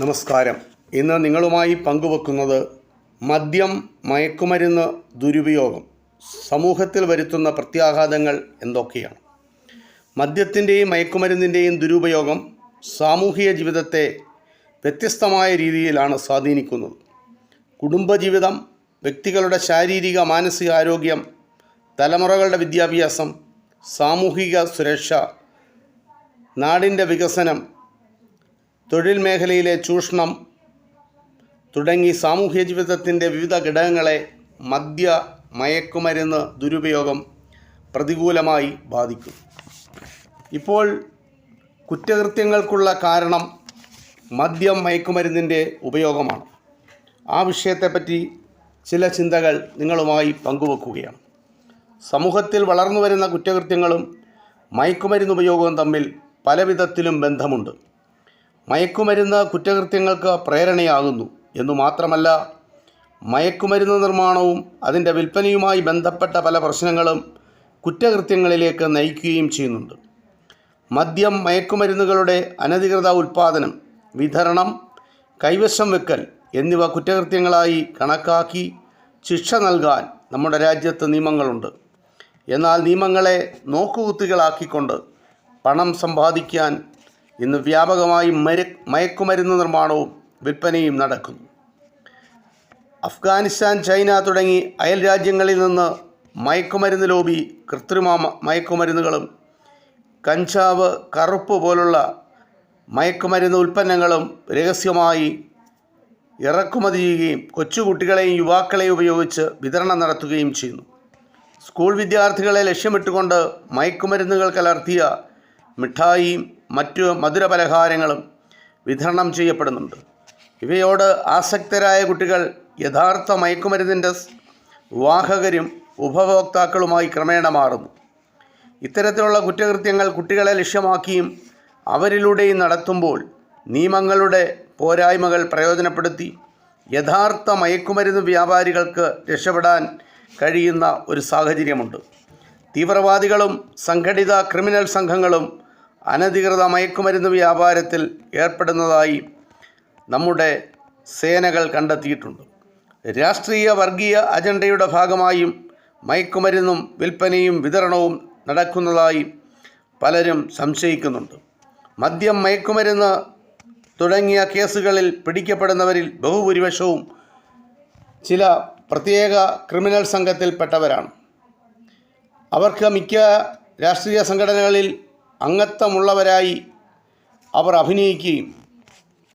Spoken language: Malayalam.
നമസ്കാരം. ഇന്ന് നിങ്ങളുമായി പങ്കുവെക്കുന്നത് മദ്യം, മയക്കുമരുന്ന് ദുരുപയോഗം സമൂഹത്തിൽ വരുത്തുന്ന പ്രത്യാഘാതങ്ങൾ എന്തൊക്കെയാണ്. മദ്യത്തിൻ്റെയും മയക്കുമരുന്നിൻ്റെയും ദുരുപയോഗം സാമൂഹിക ജീവിതത്തെ വ്യത്യസ്തമായ രീതിയിലാണ് സ്വാധീനിക്കുന്നത്. കുടുംബജീവിതം, വ്യക്തികളുടെ ശാരീരിക മാനസിക ആരോഗ്യം, തലമുറകളുടെ വിദ്യാഭ്യാസം, സാമൂഹിക സുരക്ഷ, നാടിൻ്റെ വികസനം, തൊഴിൽ മേഖലയിലെ ചൂഷണം തുടങ്ങി സാമൂഹ്യ ജീവിതത്തിൻ്റെ വിവിധ ഘടകങ്ങളെ മയക്കുമരുന്ന് ദുരുപയോഗം പ്രതികൂലമായി ബാധിക്കും. ഇപ്പോൾ കുറ്റകൃത്യങ്ങൾക്കുള്ള കാരണം മദ്യം, മയക്കുമരുന്നിൻ്റെ ഉപയോഗമാണ്. ആ വിഷയത്തെപ്പറ്റി ചില ചിന്തകൾ നിങ്ങളുമായി പങ്കുവെക്കുകയാണ്. സമൂഹത്തിൽ വളർന്നു വരുന്ന കുറ്റകൃത്യങ്ങളും മയക്കുമരുന്ന് ഉപയോഗവും തമ്മിൽ പല വിധത്തിലും ബന്ധമുണ്ട്. മയക്കുമരുന്ന് കുറ്റകൃത്യങ്ങൾക്ക് പ്രേരണയാകുന്നു എന്നു മാത്രമല്ല, മയക്കുമരുന്ന് നിർമ്മാണവും അതിൻ്റെ വിൽപ്പനയുമായി ബന്ധപ്പെട്ട പല പ്രശ്നങ്ങളും കുറ്റകൃത്യങ്ങളിലേക്ക് നയിക്കുകയും ചെയ്യുന്നുണ്ട്. മദ്യം, മയക്കുമരുന്നുകളുടെ അനധികൃത ഉൽപ്പാദനം, വിതരണം, കൈവശം വെക്കൽ എന്നിവ കുറ്റകൃത്യങ്ങളായി കണക്കാക്കി ശിക്ഷ നൽകാൻ നമ്മുടെ രാജ്യത്ത് നിയമങ്ങളുണ്ട്. എന്നാൽ നിയമങ്ങളെ നോക്കുകുത്തികളാക്കിക്കൊണ്ട് പണം സമ്പാദിക്കാൻ ഇന്ന് വ്യാപകമായി മയക്കുമരുന്ന് നിർമ്മാണവും വിൽപ്പനയും നടക്കുന്നു. അഫ്ഗാനിസ്ഥാൻ, ചൈന തുടങ്ങി അയൽ രാജ്യങ്ങളിൽ നിന്ന് മയക്കുമരുന്ന് ലോബി കൃത്രിമ മയക്കുമരുന്നുകളും കഞ്ചാവ്, കറുപ്പ് പോലുള്ള മയക്കുമരുന്ന് ഉൽപ്പന്നങ്ങളും രഹസ്യമായി ഇറക്കുമതി ചെയ്യുകയും കൊച്ചുകുട്ടികളെയും യുവാക്കളെയും ഉപയോഗിച്ച് വിതരണം നടത്തുകയും ചെയ്യുന്നു. സ്കൂൾ വിദ്യാർത്ഥികളെ ലക്ഷ്യമിട്ടുകൊണ്ട് മയക്കുമരുന്നുകൾ കലർത്തിയ മിഠായിയും മറ്റു മധുരപലഹാരങ്ങളും വിതരണം ചെയ്യപ്പെടുന്നുണ്ട്. ഇവയോട് ആസക്തരായ കുട്ടികൾ യഥാർത്ഥ മയക്കുമരുന്നിൻ്റെ വാഹകരും ഉപഭോക്താക്കളുമായി ക്രമേണ മാറുന്നു. ഇത്തരത്തിലുള്ള കുറ്റകൃത്യങ്ങൾ കുട്ടികളെ ലക്ഷ്യമാക്കിയും അവരിലൂടെയും നടത്തുമ്പോൾ നിയമങ്ങളുടെ പോരായ്മകൾ പ്രയോജനപ്പെടുത്തി യഥാർത്ഥ മയക്കുമരുന്ന് വ്യാപാരികൾക്ക് രക്ഷപ്പെടാൻ കഴിയുന്ന ഒരു സാഹചര്യമുണ്ട്. തീവ്രവാദികളും സംഘടിത ക്രിമിനൽ സംഘങ്ങളും അനധികൃത മയക്കുമരുന്ന് വ്യാപാരത്തിൽ ഏർപ്പെടുന്നതായി നമ്മുടെ സേനകൾ കണ്ടെത്തിയിട്ടുണ്ട്. രാഷ്ട്രീയ വർഗീയ അജണ്ടയുടെ ഭാഗമായും മയക്കുമരുന്നും വിൽപ്പനയും വിതരണവും നടക്കുന്നതായി പലരും സംശയിക്കുന്നുണ്ട്. മദ്യം, മയക്കുമരുന്ന് തുടങ്ങിയ കേസുകളിൽ പിടിക്കപ്പെടുന്നവരിൽ ബഹുഭൂരിപക്ഷവും ചില പ്രത്യേക ക്രിമിനൽ സംഘത്തിൽപ്പെട്ടവരാണ്. അവർക്ക് മിക്ക രാഷ്ട്രീയ സംഘടനകളിൽ അംഗത്വമുള്ളവരായി അവർ അഭിനയിക്കുകയും